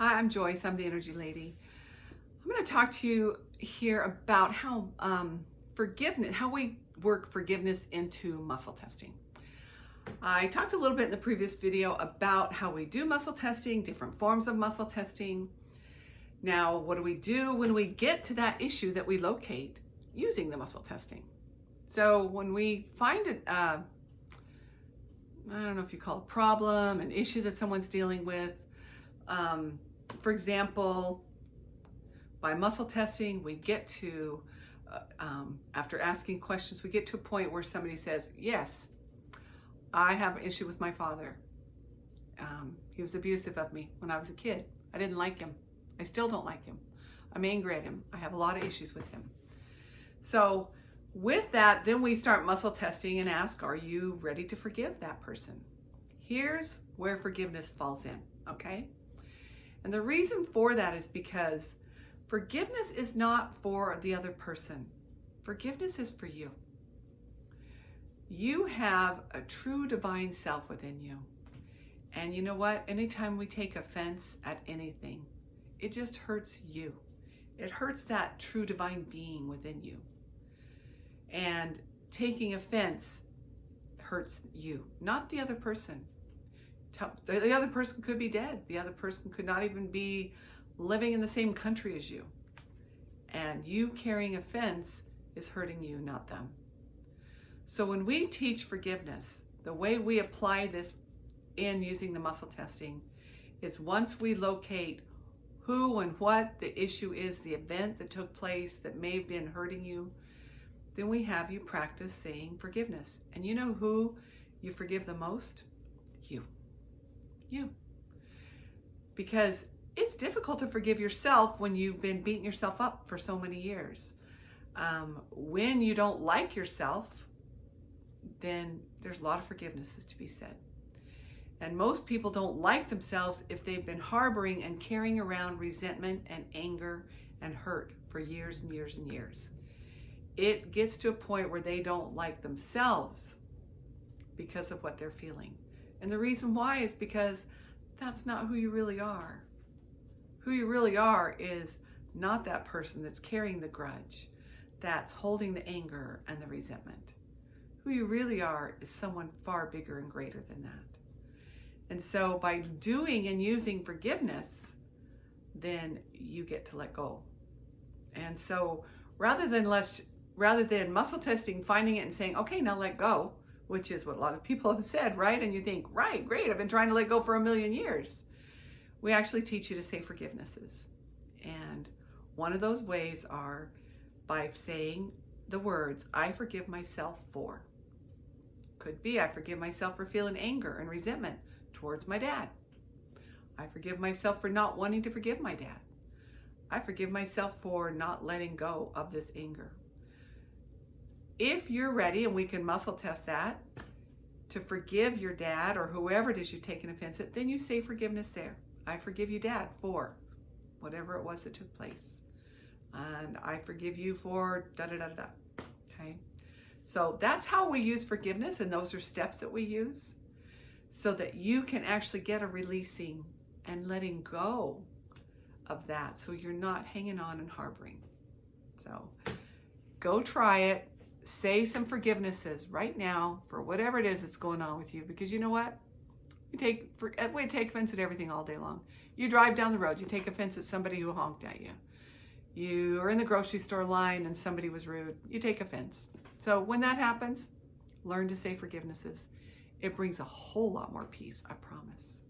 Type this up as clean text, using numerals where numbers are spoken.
Hi, I'm Joyce. I'm the Energy Lady. I'm going to talk to you here about how forgiveness, how we work forgiveness into muscle testing. I talked a little bit in the previous video about how we do muscle testing, different forms of muscle testing. Now, what do we do when we get to that issue that we locate using the muscle testing? So when we find it, I don't know if you call it a problem, an issue that someone's dealing with. For example, by muscle testing, we get to, after asking questions, we get to a point where somebody says, yes, I have an issue with my father. He was abusive of me when I was a kid. I didn't like him. I still don't like him. I'm angry at him. I have a lot of issues with him. So with that, then we start muscle testing and ask, are you ready to forgive that person? Here's where forgiveness falls in, okay? And the reason for that is because forgiveness is not for the other person. Forgiveness is for you. You have a true divine self within you. And you know what? Anytime we take offense at anything, it just hurts you. It hurts that true divine being within you. And taking offense hurts you, not the other person. The other person could be dead. The other person could not even be living in the same country as you. And you carrying offense is hurting you, not them. So when we teach forgiveness, the way we apply this in using the muscle testing is once we locate who and what the issue is, the event that took place that may have been hurting you, then we have you practice saying forgiveness. And you know who you forgive the most? You. You. Because it's difficult to forgive yourself when you've been beating yourself up for so many years. When you don't like yourself, then there's a lot of forgivenesses to be said. And most people don't like themselves if they've been harboring and carrying around resentment and anger and hurt for years and years and years. It gets to a point where they don't like themselves because of what they're feeling. And the reason why is because that's not who you really are. Who you really are is not that person that's carrying the grudge, that's holding the anger and the resentment. Who you really are is someone far bigger and greater than that. And so by doing and using forgiveness, then you get to let go. And so rather than muscle testing, finding it and saying, okay, now let go, which is what a lot of people have said, right? And you think, right, great, I've been trying to let go for 1,000,000 years. We actually teach you to say forgivenesses. And one of those ways are by saying the words, I forgive myself for. Could be, I forgive myself for feeling anger and resentment towards my dad. I forgive myself for not wanting to forgive my dad. I forgive myself for not letting go of this anger. If you're ready, and we can muscle test that, to forgive your dad or whoever it is you've taken offense at, then you say forgiveness there. I forgive you, Dad, for whatever it was that took place. And I forgive you for da-da-da-da-da. Okay? So that's how we use forgiveness, and those are steps that we use so that you can actually get a releasing and letting go of that so you're not hanging on and harboring. So go try it. Say some forgivenesses right now for whatever it is that's going on with you, because you know what? We take offense at everything all day long. You drive down the road, you take offense at somebody who honked at you. You are in the grocery store line and somebody was rude. You take offense. So when that happens, learn to say forgivenesses. It brings a whole lot more peace, I promise.